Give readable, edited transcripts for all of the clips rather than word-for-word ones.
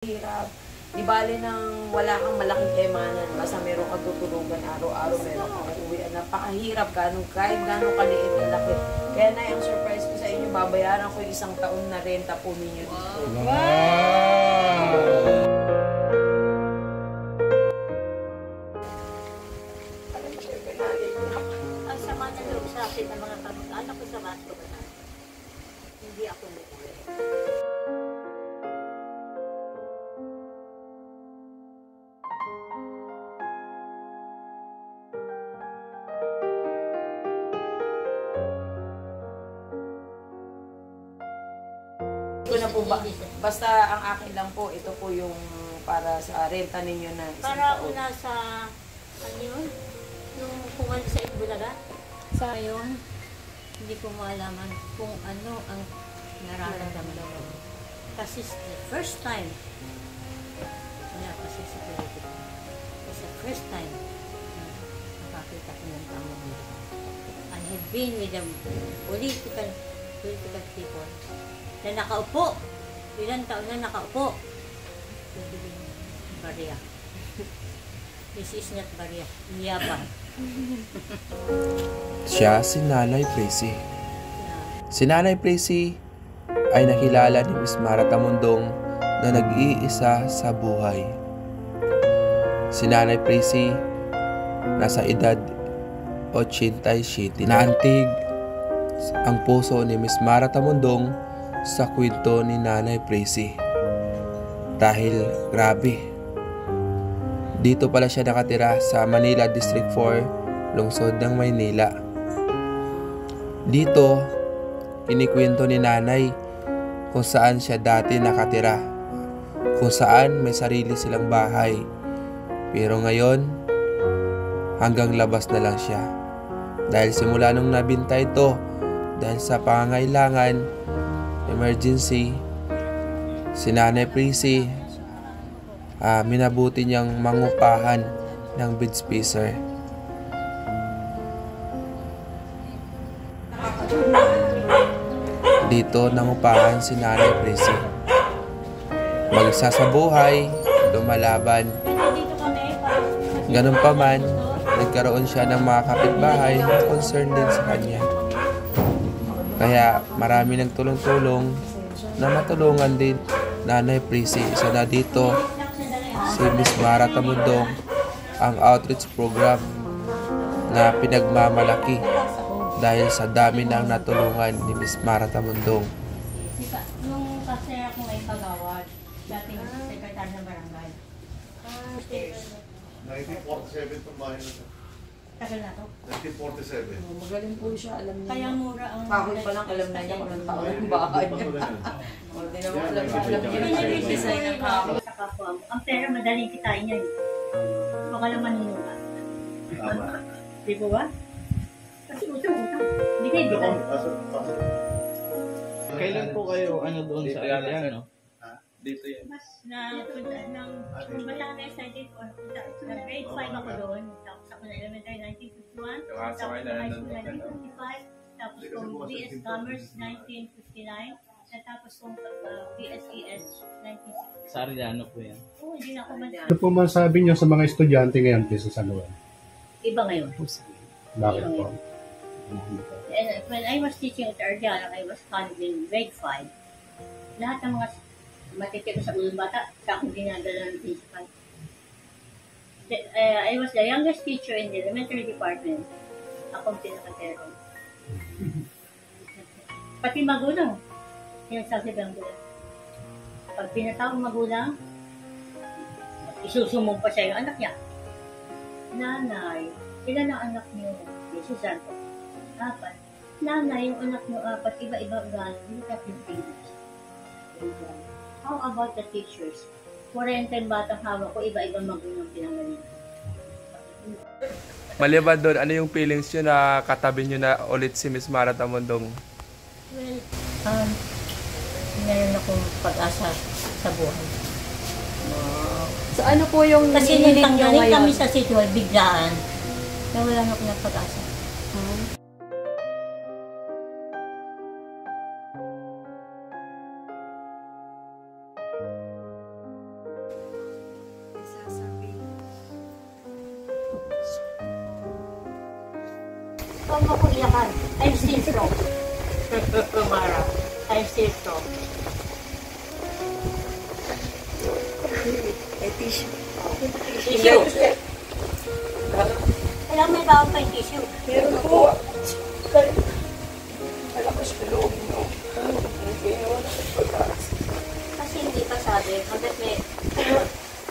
Hirap. Di bale nang wala kang malaking emanan, basta meron kang tutulugan araw-araw, meron kang uuwian. Napakahirap kahit gano'ng kaliit na laki. Kaya na yung surprise ko sa inyo, babayaran ko yung 1 taon na renta po ninyo dito. Wow! Ang sama na loob sa akin ng mga kamag-anak ko sa Vasco Bataan. Hindi ako umuwi. Ko na po ba, basta ang akin lang po, ito po yung para sa renta ninyo na 1 Para taon. ako nasa, ano yun? Yung pumunta sa Itbulaga. Sa yun, hindi ko malaman kung ano ang nararamdaman ko. Kasi the first time, wala kasi sa politika. It's the first time na nakakita ko ng tao dito. I have been with the political people na nakaupo. Ilang taon na nakaupo. Barya. This is not barya. Yabang. Siya si Nanay Prissy. Si Nanay Prissy ay nakilala ni Miss Mara Tamundong na nag-iisa sa buhay. Si Nanay Prissy nasa edad 87. Naantig ang puso ni Miss Mara Tamundong sa kwento ni Nanay Prissy. Dahil grabe, dito pala siya nakatira sa Manila District 4, lungsod ng Maynila. Dito, kinikwento ni Nanay kung saan siya dati nakatira, kung saan may sarili silang bahay. Pero ngayon, hanggang labas na lang siya. Dahil simula nung nabinta ito, dahil sa pangangailangan, emergency, si Nanay Prissy, minabuti niyang mangupahan ng bed spacer. Dito nangupahan si Nanay Prissy. Mag-isa sa buhay, lumalaban. Dito kami. Ganun pa man, nagkaroon siya ng mga kapitbahay na concerned din sa kanya. Kaya marami nagtulong-tulong na matulungan din Nanay Prissy. Isa na dito si Miss Mara Tamundong, ang outreach program na pinagmamalaki dahil sa dami ng natulungan ni Miss Mara Tamundong. Nung kasi ako may pagawad, dating sekretary ng barangay. Stairs. 1947 itong bahay na ito. Tagal na to. 1947. Magaling po siya, alam niya. Kaya mura ang... Kahoy pa lang, alam na niya kung anong taon yung bahay niya. O, di naman alam niya yung design ng kahoy. Sa kapwa mo. Ang pera madaling kitain yan. Baka lang maninura. Tama. Di ba ba? Kasi utang. Hindi kayo Ito bitan. Kailan po kayo doon sa area, no? Dito yan. Ng Batangas 1940. Grade 5 ako doon. Tapos ako na elementary 1951. Tapos high school 1955. Tapos kung BS Commerce 1959. Natapos kong PSES 1960. Sa Arellano po yan. Oo, hindi na ako man. Ano po masabi niyo sa mga estudyante ngayon sa San Juan? Iba ngayon. Bakit po? And when I was teaching at Arellano, I was handling grade 5. Lahat ng mga matitiro sa mga bata, sa akong ginadala ng principal. I was the youngest teacher in the elementary department. Akong pinakatero. Pati magulang. Pinagsasabi ang magulang. Pag pinatawag magulang, isusumong pa siya yung anak niya. Nanay, ilan ang anak niyo? Yung Susan ko. 4. Nanay, yung anak niyo 4, iba-iba gano'n. Hindi ka Pilipinas. How about the teachers? 40 batang hawak ko, iba-ibang magulang pinangalingan. Maliban doon, ano yung feelings nyo na katabi nyo na ulit si Miss Mara Tamundong? Well, meron akong pag-asa sa buhay. So ano po yung Kasi hinihiling nung nyo tanggalin ngayon? kami sa sitwal, biglaan, nawalan ako ng pag-asa. Huwag mo kong iyakan. I'm still strong. Mara, I'm still strong. Tissue. Tissue. Kailangan may bawang pa yung tissue. Meron po. Malakas na loob mo. Kasi hindi pa sabi, hanggat may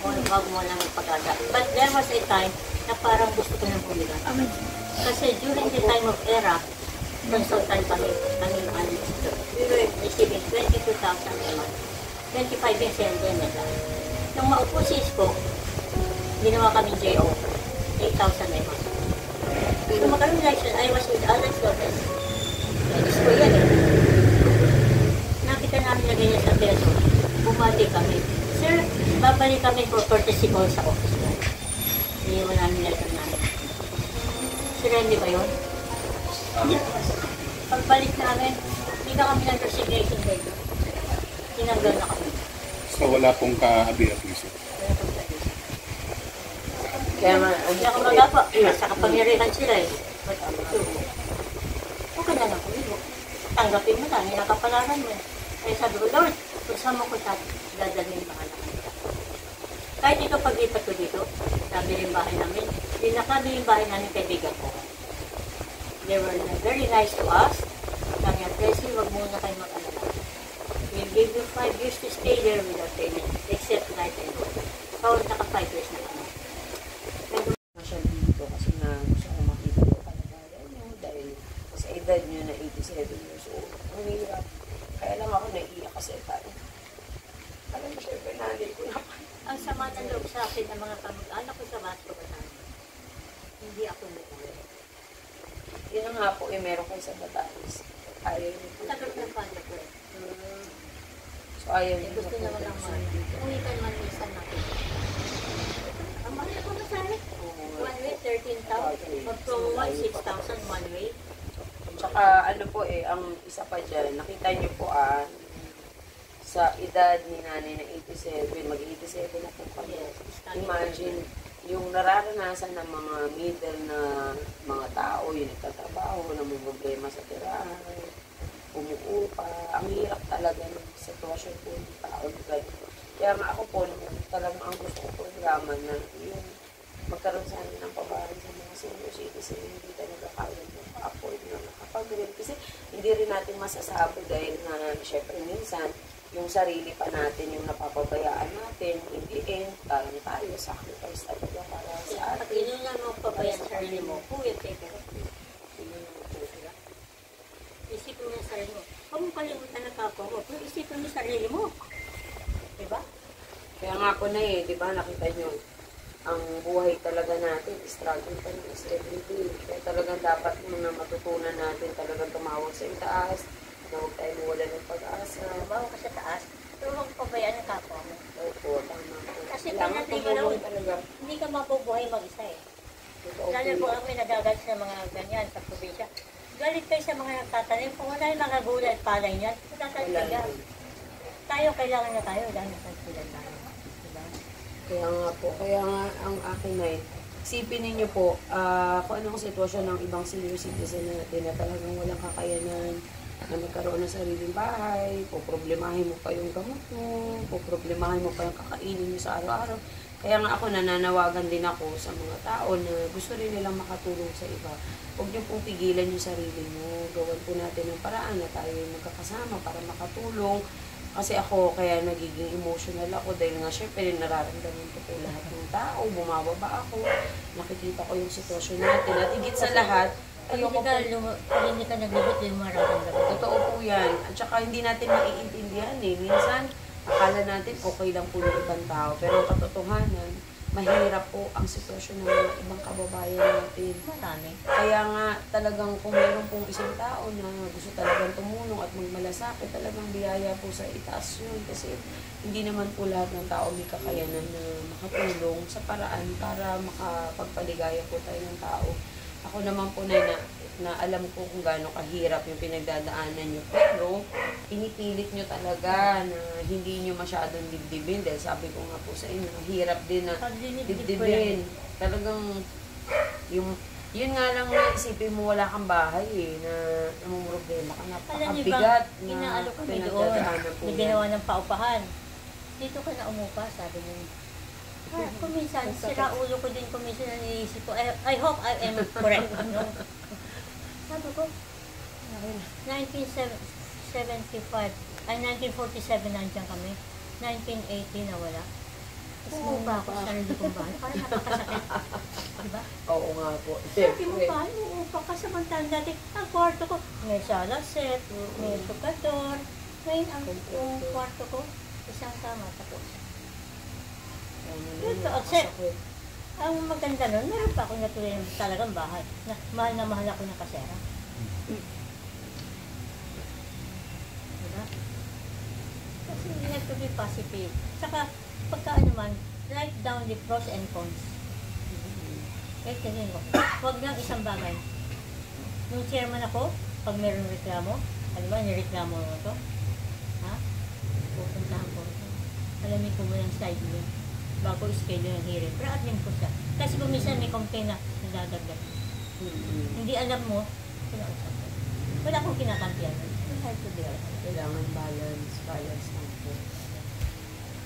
wag mo lang magpag-aga. But there was a time na parang gusto ko nang bumila. Kasi during the time of era, consultant kami receiving 22,000 a month. 25 yung sender nila. Nung maupo si Isko, ginawa kami JO, 8,000 a month. Nung magka-election, I was with Alex Lopez. Isko yan eh. Nakita namin lagay niya sa peso. Bumati kami. Sir, babalik kami for courtesy call sa office mo. Iniwan namin letter namin. Sir, hindi ba yun? Pagbalik namin, hindi na kami ng resignation letter. Tinanggal na kami. So wala pong ka-abi-abiso. Kaya nga, Hindi ako magapa. Nasa kapangyarihan sila eh. But okay na lang kami. Tanggapin mo na, ninakapalaran mo. Kaya sabi ko, Lord, kung saan mo ko dadalhin ba anak kita? Kahit ikaw paglipat ko dito, sabi rin bahay namin, dinakabi yung bahay namin kaibigan ko. They were very nice to us. Sabi nga, Tracy, wag muna kayo mag-alala. We'll give you 5 years to stay there without payment, except night and day. So, naka 5 years na kami. masyal dito kasi nga gusto ko makita ko kalagayan nyo dahil sa edad nyo na 87 years old. Ang hirap. Kaya lang ako naiiyak kasi parang alam mo, syempre nanay ko naman. Ang sama ng loob sa akin ng mga kamag-anak ko sa Vasco Batangas. Hindi ako nag-uwi. Yun na nga po, meron kayo sa Batangas. Ayaw nyo po. Tagal ng pala ko eh. So ayaw nyo Gusto po naman ang sa mga dito. uwi ka naman minsan natin. Ang mahal ako masari. One way, 13,000. Mag-pro-one, 6,000 one way. Tsaka ano po ang isa pa dyan, nakita nyo po sa edad ni nanay na 87, mag-87 na po kami. Imagine, yung nararanasan ng mga middle na mga tao, yung nagtatrabaho, na may problema sa tirahan, umuupa, ang hirap talaga ng sitwasyon po ng tao. Kaya nga ako po, talagang ang gusto ko programa na yung magkaroon sa amin ng pabahan sa mga senior citizen, hindi talaga kaya afford na nakapag-rent. Kasi hindi rin natin masasabi dahil na, syempre minsan, yung sarili pa natin, yung napapabayaan natin, in the end, tayo, sacrifice talaga para sa Pag atin. inulan mo pabayaan sa sarili mo, who will take care of you? Isipin mo yung sarili mo. Huwag mo kalimutan ng kapwa mo, pero isipin mo yung sarili mo. Diba? Kaya nga po na di ba, nakita nyo, ang buhay talaga natin, struggle pa rin is everyday. Kaya talagang dapat na matutunan natin, talagang tumawag sa itaas, na huwag tayo mawala ng pag-asa. Bawa ka sa taas, pero huwag pabayaan ng kapwa mo. Opo, tama po. Kasi Kailangan pinatay ka lang, tumulong talaga. hindi ka mabubuhay mag-isa eh. Totoo Lalo po po yun. kami nagagalit sa mga ganyan sa probinsya. Galit kayo sa mga nagtatanim. Kung wala yung mga gulay at palay niyan, tatanim Wala ka. na. Tayo, kailangan na tayo dahil nasa tayo. Diba? Kaya nga po, kaya nga ang akin ay, isipin ninyo po, kung anong sitwasyon ng ibang senior citizen natin na talagang walang kakayanan, na magkaroon ng sariling bahay, poproblemahin mo pa yung gamot mo, poproblemahin mo pa yung kakainin mo sa araw-araw. Kaya nga ako, nananawagan din ako sa mga tao na gusto rin nilang makatulong sa iba. Huwag niyo pong pigilan yung sarili mo. Gawan po natin ng paraan na tayo magkakasama para makatulong. Kasi ako, kaya nagiging emotional ako dahil nga syempre nararamdaman ko po lahat ng tao. Bumababa ako, nakikita ko yung sitwasyon natin. At higit sa lahat, Pag ayoko po. hindi ka naglibot, yung mararamdaman. Totoo po yan. At saka hindi natin maiintindihan Minsan, akala natin okay lang po yung ibang tao. Pero ang katotohanan, mahirap po ang sitwasyon ng mga ibang kababayan natin. Marami. Kaya nga talagang kung meron pong isang tao na gusto talagang tumulong at magmalasakit, talagang biyaya po sa itaas yun. Kasi hindi naman po lahat ng tao may kakayanan na makatulong sa paraan para makapagpaligaya po tayo ng tao. Ako naman po na alam ko kung gaano kahirap yung pinagdadaanan nyo. Pero, pinipilit nyo talaga na hindi nyo masyadong dibdibin. Dahil sabi ko nga po sa inyo, hirap din na Pag dinidib ko yan. dibdibin. Talagang, yung Yun nga lang na isipin mo wala kang bahay eh, na namumroblema ka, Alam niyo napakabigat ba, na inaalo kami doon. pinagdadaanan po May yan. ginawa ng paupahan. Dito ka na umupa, sabi niya. Kuminsan, sira ulo ko din kuminsan na iniisip ko. I hope I am correct. No? Sabi ko, 1975, ay 1947 nandiyan kami. 1980 nawala. Umupa ako sa sarili kong bahay. Parang napakasakit. Diba? Oo nga po. Sabi mo ba, umupa ka samantalang dati, ang kwarto ko, may sala set, may sukador. Ngayon, ang kwarto ko, isang kama tapos. Ito, ang maganda nun, meron pa akong natuloy ng talagang bahay. Na mahal ako ng kasera. Diba? Kasi you have to be positive. Saka, pagka naman, write down the pros and cons. Eh, tingin ko, huwag lang isang bagay. Nung chairman ako, pag meron reklamo, alam ba, nireklamo mo ito? Ha? Pupuntahan ko. Alamin ko mo yung side mo. Bago schedule ng hearing. Pero atin ko siya. Kasi kung minsan may complaint na nadadagdag. Hindi alam mo, kinausap ko. Wala akong kinakampiyan. Kailangan balance lang po.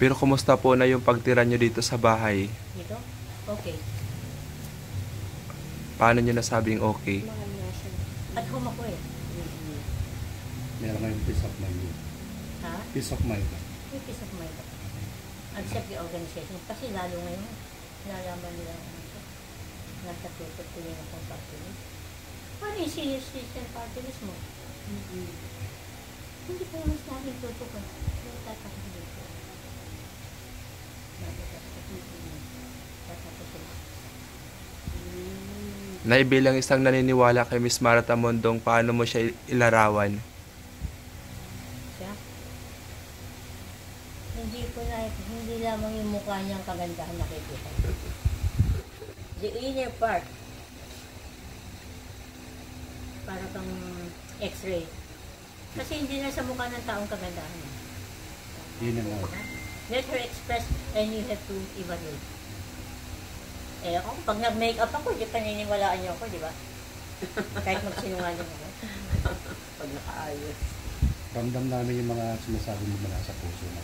Pero kumusta po na yung pagtira nyo dito sa bahay? Dito? Okay. Paano nyo nasabing okay? At home ako eh. Meron ngayong peace of mind. Ha? Peace of mind. May peace of mind ako. Accept the organization. Kasi lalo ngayon, nalaman nila nasa tutuloy na kong party list. Paano yung senior citizen party list mo? Hindi pa naman sa akin tutukoy. Yung tatapos ko. Naibilang isang naniniwala kay Miss Martha Mondong, paano mo siya ilarawan? Siya? Hindi lamang yung mukha niyang kagandahan nakikita. The inner part, para kang x-ray. Kasi hindi na sa mukha ng taong kagandahan. Yun ang lang. Let her express and you have to evaluate. Eh ako, pag nag-makeup ako, di paniniwalaan niyo ako, di ba? Kahit magsinungaling ako. Pag nakaayos. Ramdam namin yung mga sinasabi mo mula sa puso mo.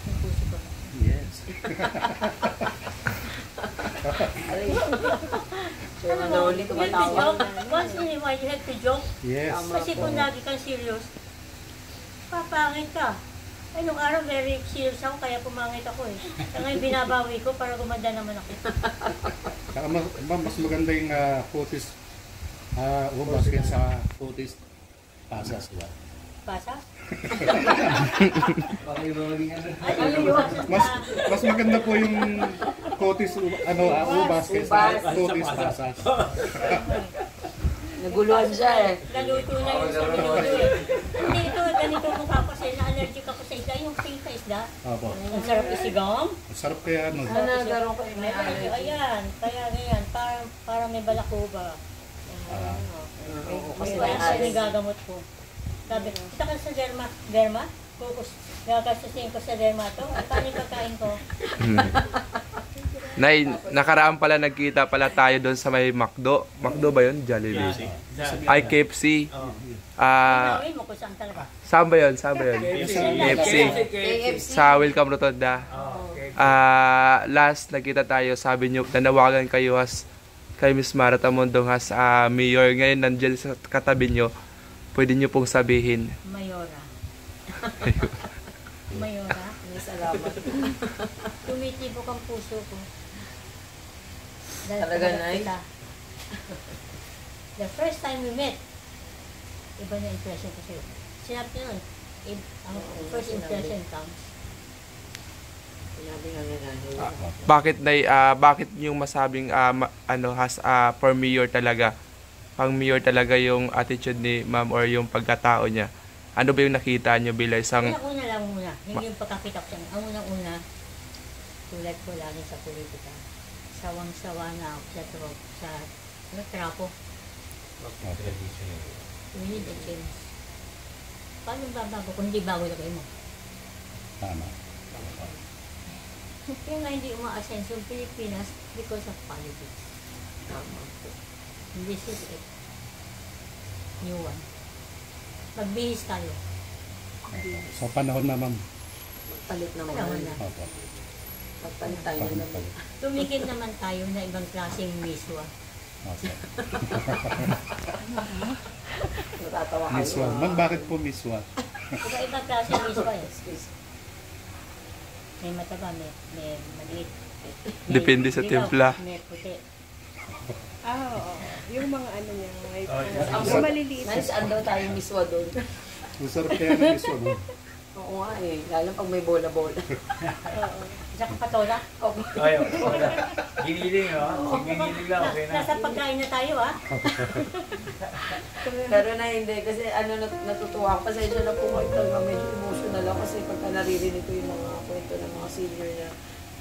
Yung puso ko. Yes. Aray. Sure, Alam mo, madali you have to tumatawa. joke. Once in a while, you have to joke. Yes. Kasi kung lagi kang serious, papangit ka. Ay, nung araw, very serious ako, kaya pumangit ako eh. Kaya ngayon, binabawi ko para gumanda naman ako. Saka mas maganda yung putis, basket sa putis pasas. Diba? Pasas? Baka iba maging ano. Ay, ayun. Mas maganda po yung putis, basket sa putis pasas. Naguluhan siya eh. Naluto na yun sa minuto eh. Hindi ito, ganito mukha ko sa'yo, na-allergic ako sa isda, yung pink na isda. Opo. Ang sarap isigam. Sarap kaya nun. Ano, nagkaroon ko may allergy. Ayan, kaya ganyan, parang may balakuba. Oo, kasi Kasi may kaya allergy. nigagamot ko. Sabi, kita ka sa derma? Focus. Gagastusin ko sa derma to. Paano yung pagkain ko? Nay, nakaraan pala nagkita pala tayo doon sa may McDo. McDo ba yun? Jollibee. Ay, KFC. Gawin mo kung saan talaga. Saan ba yun? Saan ba yun? KFC. KFC. Sa Welcome Rotonda. Last nagkita tayo, sabi nyo, nanawagan kayo kay Miss Martha Mondong as mayor. Ngayon nandiyan sa katabi nyo. Pwede nyo pong sabihin. Mayora. Mayora. Salamat. Tumitibok ang puso ko. Dahil Talaga, kaharap Nay? kita. The first time we met, iba na impression ko sa'yo. Sinabi ko nun, ang first impression counts. Sinabi nga nga Bakit yung masabing for mayor talaga? Pang mayor talaga yung attitude ni ma'am or yung pagkatao niya. Ano ba yung nakita niyo bilang isang Una lang muna. Hindi yung pagkakita ko siya. Ang unang-una, tulad ko lagi sa politika. Sawang-sawa na ako sa trapo. We need a change. Paano babago kung hindi bago na kayo mo? Tama. Kaya nga hindi umaasenso yung Pilipinas because of politics. Tama. This is it. New one. Magbihis tayo. Sa panahon na, ma'am. Palit naman. Panahon na. Opo. Magpalit tayo na naman. Tumikit naman tayo na ibang klaseng miswa. Opo. Natatawa kayo. Miswa. Ma'am, bakit po miswa? Iba-ibang klaseng miswa eh. May mataba, may maliit. Depende sa Dilaw, timpla. May puti. Oo. Yung mga ano niya, white. Ang Yung maliliit. Nice daw tayong miswa doon. Masarap kaya ng miswa, ma'am. Oo nga eh. Lalo pag may bola-bola. Oo. Isa kang patola. Ayaw, wala. Giniling, no? Giniling lang, okay na. Nasa pagkain na tayo ah. Pero na hindi. Kasi natutuwa ako. Pasensya na po kayo talaga. Medyo emotional ako. Kasi pagka naririnig ko yung mga kwento ng mga senior na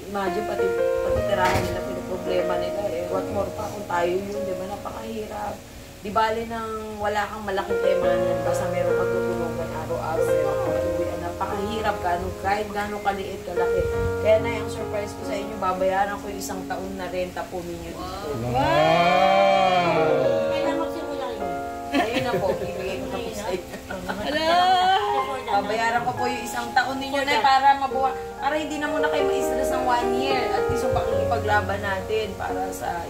imagine pati tirahan nila, pinaproblema nila eh. What more pa kung tayo yun, di ba? Napakahirap. Di bali nang wala kang malaking temanan, basta meron kang tutulungan araw-araw, meron kang uwian. Napakahirap kahit gano'ng kaliit, kalaki. Kaya na yung surprise ko sa inyo, babayaran ko yung 1 taon na renta po ninyo dito. Kailan magsimula yun? Ayun na po, ibigay ko na po sa inyo. Babayaran ko po yung 1 taon ninyo na para mabuha. Para hindi na muna kayo ma-stress ng 1 year. At least yung pakikipaglaban natin para sa...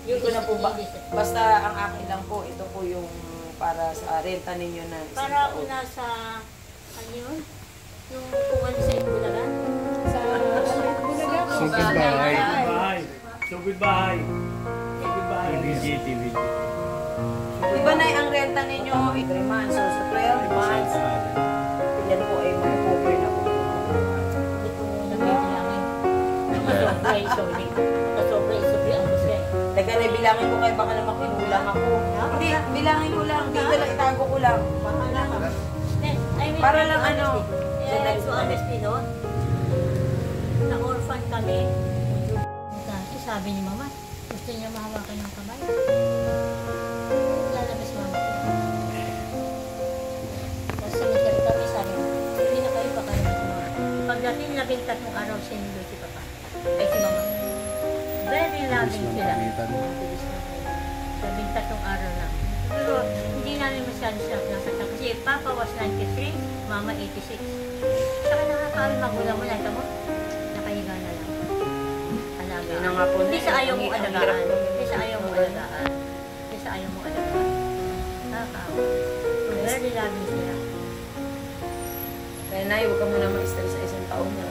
Hindi ko na po ba? Basta ang akin lang po, ito po yung para sa renta ninyo na 1 Para ako taon. nasa, ano yun? Yung kuwan sa Itbulaga. Sa Bulaga po. Sugod bahay. Bye. So goodbye. Goodbye. TVG. Iba na ang renta ninyo, 3 months. So sa 12 months, yan po ay mag-cover na po. Hindi ko nabibiyangin. Sobra-sobra. Sobra-sobra ang gusto eh. Teka na, bilangin ko kayo, baka naman kinulang ako. Hindi, bilangin ko lang. Dito lang, itago ko lang. Bahala ka. Para lang ano, So honestly, no? Na-orphan kami. Dati sabi ni mama, gusto niya mahawakan ng kamay. Lalabas mama ko. Tapos cemetery kami, sabi ko, hindi na kayo baka naman si mama. Pagdating 13 araw, sinulo si papa. Ay si mama. Very loving sila. 13 araw lang. Pero hindi namin masyado siya nasaktan. Kasi papa was 93, mama 86. Saka nakakawin magulang mo, nakita mo? Nakahiga na lang. Alaga. Yun na nga po. Hindi sa ayaw mo Ang hirap alagaan. po. Hindi sa ayaw mo alagaan. Hindi sa ayaw mo alagaan. Nakakaawa. Very loving sila. Kaya Nay, huwag ka muna ma-stress sa 1 taon na.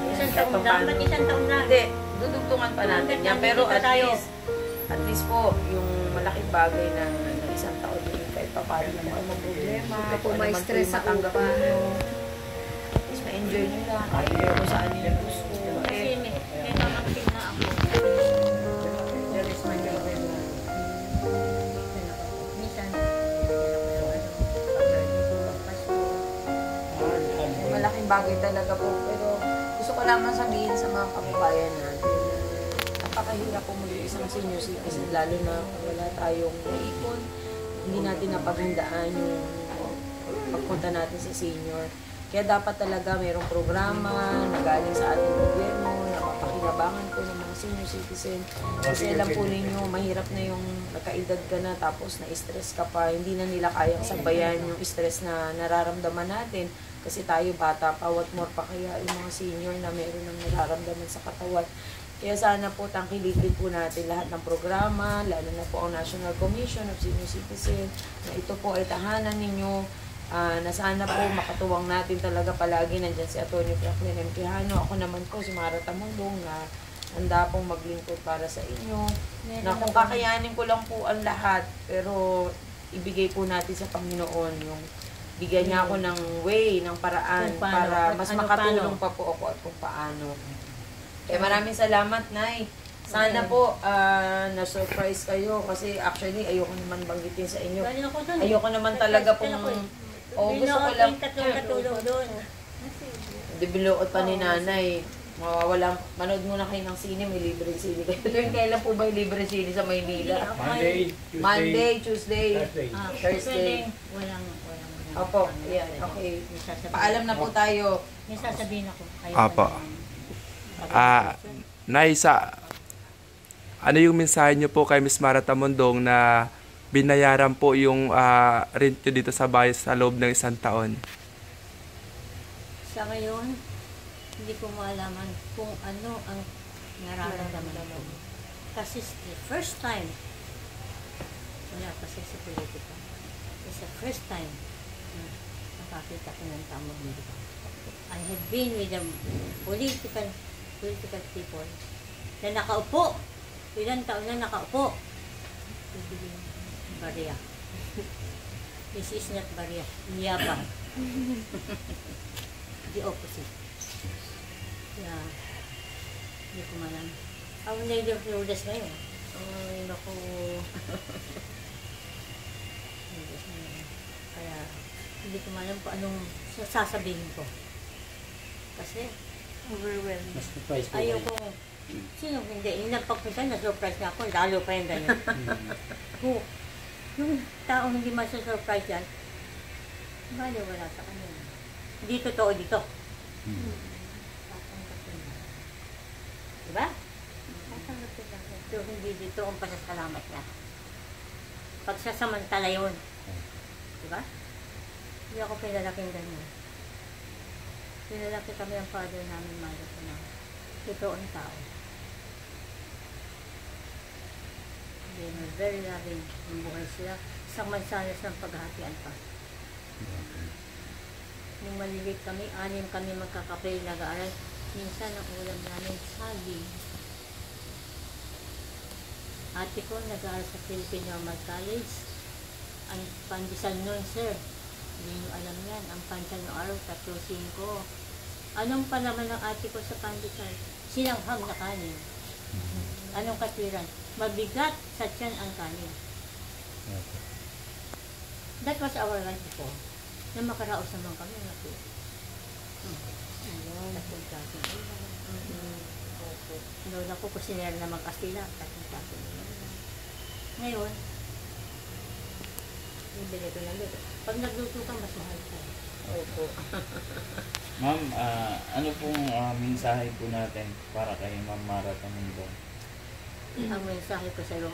Isang taon lang. Ba't isang taon lang? Hindi, dudugtungan pa natin yan. Pero at least po, yung malaking bagay na 1 taon din kahit pa paano naman ang problema. Hindi ka po kung ano man ma-stress yung sa matanggap upa. nyo. At least ma-enjoy nyo lang. Ayaw kung saan nyo gusto. Kasi may mamangkin na ako. There is my level na. Minsan, Malaking bagay talaga po. Pero gusto ko lamang sabihin sa mga kababayan natin na napakahirap po maging isang senior citizen, lalo na kung wala tayong naipon. Hindi natin napaghandaan yung pagpunta natin sa senior. Kaya dapat talaga mayroong programa na galing sa ating gobyerno na mapakinabangan ko ng mga senior citizen. Kasi alam po ninyo, mahirap na yung nakaedad ka na tapos na-stress ka pa. Hindi na nila kayang sabayan yung stress na nararamdaman natin. Kasi tayo bata pa, what more pa kaya yung mga senior na meron ng nararamdaman sa katawan. Kaya sana po tangkilikin po natin lahat ng programa, lalo na po ang National Commission of Senior Citizen, na ito po ay tahanan ninyo, na sana po makatuwang natin talaga palagi. Nandyan si Atty. Franklin M. Quijano. Ako naman po si Mara Tamundong na handa pong maglingkod para sa inyo. Na kung kakayanin ko lang po ang lahat, pero ibigay po natin sa Panginoon yung bigyan niya ako ng way, ng paraan Kung paano, para mas ano, makatulong pa po ako at kung paano. Kaya maraming salamat, Nay. Sana po na-surprise kayo kasi actually ayoko naman banggitin sa inyo. Galing ako dun. Ayoko naman talaga pong... gusto ko lang... Katulong doon. Dibiluot pa ni Nanay. Mawawala, manood muna kayo ng sine, may libreng sine kayo. Tuwing kailan po ba yung libreng sine sa Maynila? Monday, Tuesday, Thursday. Walang. Opo, yan, okay. Paalam na po tayo. May sasabihin ako. Apo. Nay, Ano yung mensahe niyo po kay Miss Mara Tamundong na binayaran po yung rent nyo dito sa bahay sa loob ng 1 taon? Sa ngayon, hindi ko malaman kung ano ang nararamdaman ko. Kasi the first time, wala kasi sa politika. It's the first time na nakakita ko ng tamang politika. I have been with the political people na nakaupo. Ilang taon na nakaupo. Barya. This is not barya. Niyabang. The opposite. Yeah. Hindi ko malam. Ang Lady of Lourdes ngayon. Ay, naku. Lourdes ngayon. Kaya, hindi ko malam kung anong sasabihin ko. Kasi, overwhelmed. Ayaw ko, sino hindi? Yung nagpagpunta, na-surprise na ako, lalo pa yung ganyan. Kung yung taong hindi masusurprise yan, bali wala sa kanila. Hindi totoo dito. Tatanggapin na. Diba? Tatanggapin na. So, hindi dito ang pasasalamat niya. Pagsasamantala yun. Diba? Hindi ako pinalaking ganyan. Pinalaki kami ang father namin, mother ko na. Totoo ang tao. They were very loving. Ang buhay sila. Isang mansanas ng paghahatian pa. Nung malilit kami, 6 kami magkakapil nag-aaral. Minsan ang ulam namin, saging. Ate ko nag-aaral sa Philippine Normal College. Ang pandesal nun, sir. Hindi nyo alam yan. Ang pandesal ng araw, 3-5. Anong palaman ng ate ko sa pandesal? Sinanghang na kanin. Anong katiran? Mabigat sa tiyan ang kanin. That was our life before. Na makaraos naman kami. Tatlong klase. Lola ko kusinera na mag-Kastila. Tatlong klase. Ngayon, bibili ko ng luto. Pag nagluto ka, mas mahal ka. Opo. Ma'am, ano pong mensahe po natin para kay Ma'am Mara Tamundong? Ang mensahe ko sa'yo,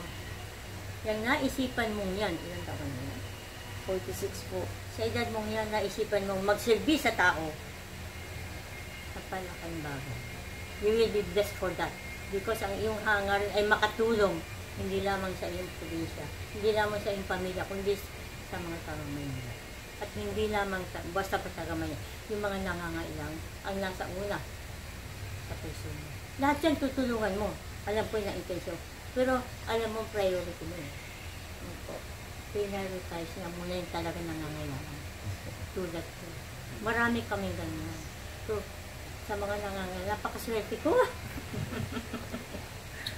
yung naisipan mong yan, ilang taon mo yan? 46 po. Sa edad mong yan, naisipan mong magsilbi sa tao, kapalaking bago. You will be blessed for that. Because ang iyong hangarin ay makatulong, hindi lamang sa iyong probinsya, hindi lamang sa iyong pamilya, kundi sa mga taong Maynila. At hindi lamang basta pa sa gamay, yung mga nangangailang ang nasa una sa puso mo. Lahat yan tutulungan mo. Alam ko yung intensyon. Pero alam mo priority mo. Prioritize na muna yung talaga nangangailangan. Tulad ko. Marami kaming ganyan. So, sa mga nangangailangan, napakaswerte ko.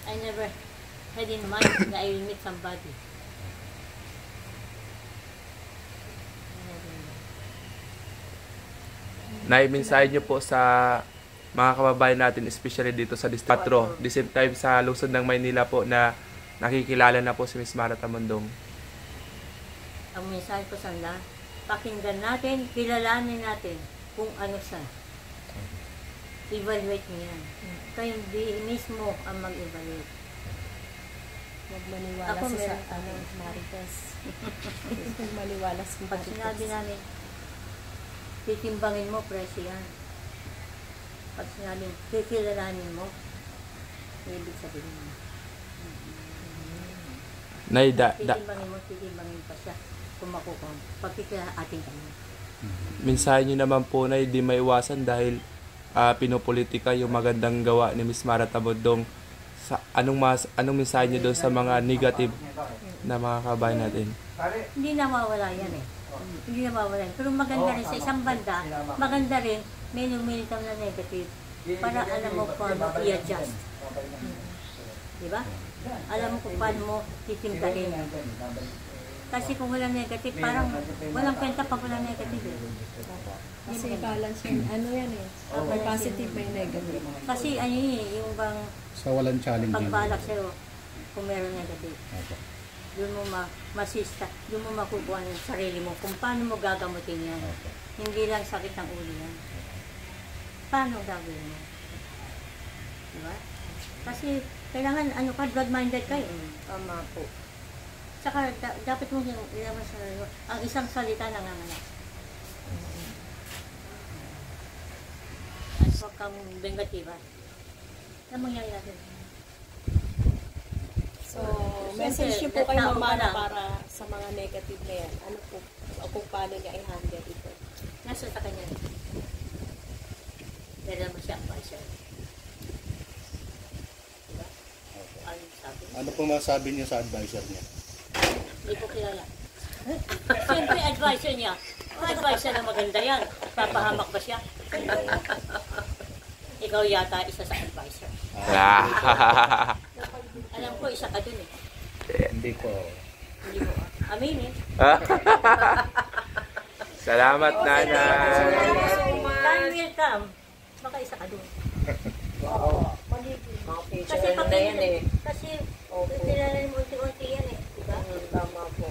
I never had in mind na I will meet somebody. Naimensahe niyo po sa mga kababayan natin, especially dito sa District 4, the same time sa lungsod ng Maynila po na nakikilala na po si Miss Mara Tamundong. Ang mensahe ko sa lahat, pakinggan natin, kilalanin natin kung ano siya. Evaluate mo yan. Kayo mismo ang mag-evaluate. Huwag maniwala Ako sa meron ano, Marites. Huwag maniwala sa Pag sinabi namin, titimbangin mo, presyo yan. Pag sinabi, kikilalanin mo, ibig sabihin mo. Titimbangin pa siya kung makukuha. Pagkikilaatin kami. Mensahe niyo naman po na hindi maiwasan dahil pinopolitika yung magandang gawa ni Miss Mara Tamundong. Anong mensahe niyo doon sa mga negative na mga kabayan natin? Hindi nawawala yan eh. Hindi nawawala yan. Pero maganda rin sa isang banda, maganda rin, may lumilitaw na negative para alam mo paano i-adjust. Diba? Alam mo kung paano mo titimplahin. Kasi kung walang negative, parang walang kwenta pag walang negative eh. Kasi balance yan. Ano yan eh. May positive, may negative. Kasi ano yun eh, yung bang Sa walang challenge. pagbalak sa'yo kung meron negative. Doon mo masista, doon mo makukuha ng sarili mo kung paano mo gagamutin yan. Hindi lang sakit ng ulo yan. Paano gagawin mo? Diba? Kasi kailangan blood-minded kayo. Tama po. Saka dapat mo ilaman sa ang isang salita nanganganak. At huwag kang vengatiba. Ano mangyayari? So, message niyo po kay Mama na para sa mga negative na yan. Ano po, kung paano niya i-handle ito. Nasa sa kanya. Dahil naman siya ang advisor. Diba? Ano sabi? Ano po masabi niyo sa advisor niya? Hindi ko kilala. Siyempre, advisor niya. Ang advisor na maganda yan. Papahamak ba siya? Ikaw yata isa sa advisor. Alam ko, isa ka dun eh. Hindi po. Hindi mo. Aminin. Salamat, Nanay. Time will come. Baka isa ka dun. Mga Kasi future pag na yan eh. Kasi, Opo. tinanay mo unti-unti yan eh. Diba? Tama po.